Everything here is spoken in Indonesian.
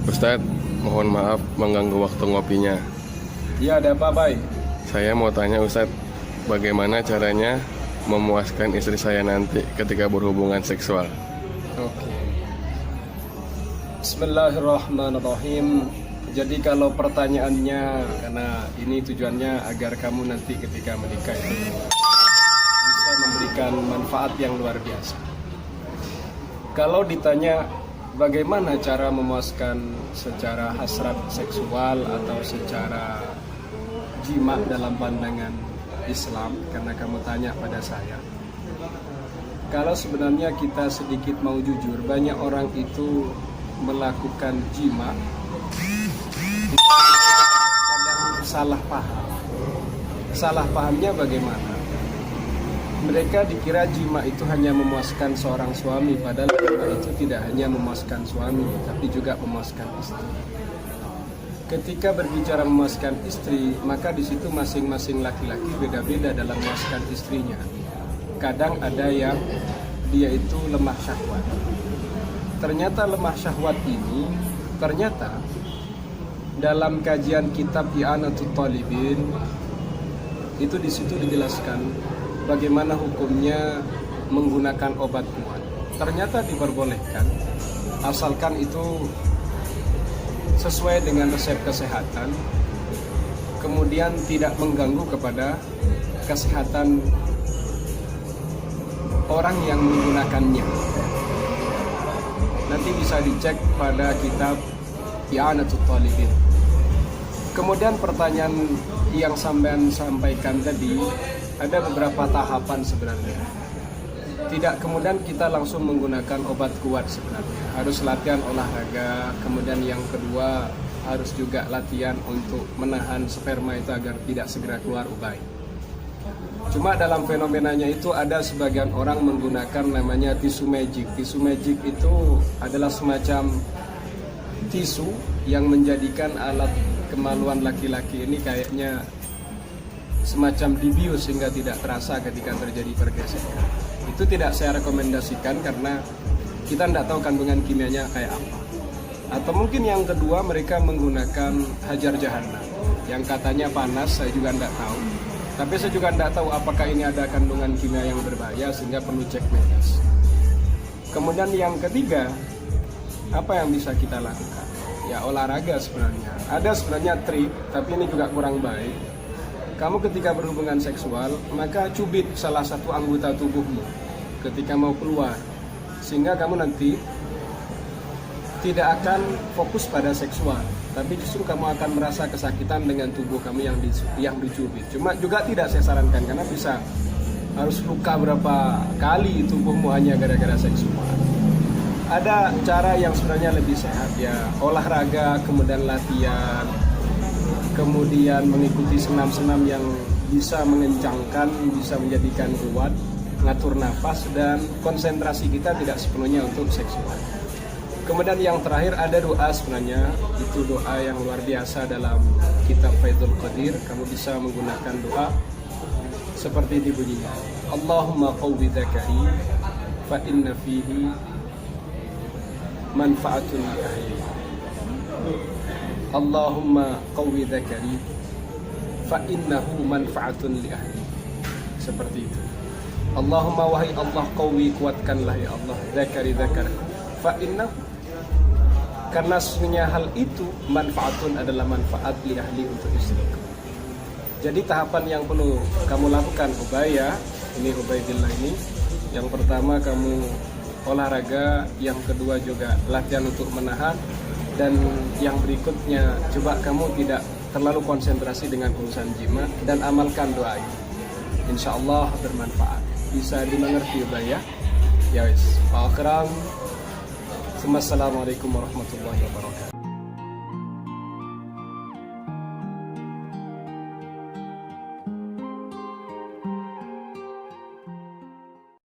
Ustadz, mohon maaf mengganggu waktu ngopinya. Iya, ada apa, Bay? Saya mau tanya Ustadz, bagaimana caranya memuaskan istri saya nanti ketika berhubungan seksual? Oke. Bismillahirrahmanirrahim. Jadi kalau pertanyaannya, karena ini tujuannya agar kamu nanti ketika menikah itu bisa memberikan manfaat yang luar biasa. Kalau ditanya bagaimana cara memuaskan secara hasrat seksual atau secara jima dalam pandangan Islam, karena kamu tanya pada saya. Kalau sebenarnya kita sedikit mau jujur, banyak orang itu melakukan jima kadang salah paham. Salah pahamnya bagaimana? Mereka dikira jima itu hanya memuaskan seorang suami, padahal jima itu tidak hanya memuaskan suami, tapi juga memuaskan istri. Ketika berbicara memuaskan istri, maka di situ masing-masing laki-laki beda-beda dalam memuaskan istrinya. Kadang ada yang dia itu lemah syahwat. Ternyata lemah syahwat ini, ternyata dalam kajian kitab I'anatul Talibin itu di situ dijelaskan bagaimana hukumnya menggunakan obat kuat. Ternyata diperbolehkan asalkan itu sesuai dengan resep kesehatan, kemudian tidak mengganggu kepada kesehatan orang yang menggunakannya. Nanti bisa dicek pada kitab I'anatul Talibin. Kemudian pertanyaan yang sampean sampaikan tadi, ada beberapa tahapan sebenarnya. Tidak kemudian kita langsung menggunakan obat kuat sebenarnya. Harus latihan olahraga, kemudian yang kedua harus juga latihan untuk menahan sperma itu agar tidak segera keluar ubai. Cuma dalam fenomenanya itu ada sebagian orang menggunakan namanya tisu magic. Tisu magic itu adalah semacam tisu yang menjadikan alat kemaluan laki-laki ini kayaknya semacam dibius sehingga tidak terasa ketika terjadi pergesekan. Itu tidak saya rekomendasikan karena kita tidak tahu kandungan kimianya kayak apa. Atau mungkin yang kedua mereka menggunakan hajar jahanam yang katanya panas, saya juga tidak tahu. Tapi saya juga tidak tahu apakah ini ada kandungan kimia yang berbahaya sehingga perlu cek medis. Kemudian yang ketiga, apa yang bisa kita lakukan? Ya olahraga sebenarnya. Ada sebenarnya trik, tapi ini juga kurang baik. Kamu ketika berhubungan seksual, maka cubit salah satu anggota tubuhmu ketika mau keluar. Sehingga kamu nanti tidak akan fokus pada seksual, tapi justru kamu akan merasa kesakitan dengan tubuh kamu yang dicubit. Cuma juga tidak saya sarankan karena bisa harus luka berapa kali tubuhmu hanya gara-gara seksual. Ada cara yang sebenarnya lebih sehat ya, olahraga, kemudian latihan, kemudian mengikuti senam-senam yang bisa mengencangkan, bisa menjadikan kuat, ngatur nafas, dan konsentrasi kita tidak sepenuhnya untuk seksual. Kemudian yang terakhir ada doa sebenarnya, itu doa yang luar biasa dalam kitab Faidul Qadir. Kamu bisa menggunakan doa seperti dibunyinya. Allahumma qawwi dzakari fa inna fihi manfaatun li ahli. Allahumma qawwi dzakari fa innahu manfaatun li ahli. Seperti itu. Allahumma wahai Allah, qawwi, kuatkanlah ya Allah dzakari dzakar fa innahu, karena sesungguhnya hal itu manfaatun adalah manfaat li ahli untuk istriku. Jadi tahapan yang perlu kamu lakukan Ubaya, ini Ubaidillah ini, yang pertama kamu olahraga, yang kedua juga latihan untuk menahan, dan yang berikutnya coba kamu tidak terlalu konsentrasi dengan urusan jima dan amalkan doa ini. Insya Allah bermanfaat. Bisa dimengerti Ubaya? Ya wis. Akhiran. Assalamualaikum warahmatullahi wabarakatuh.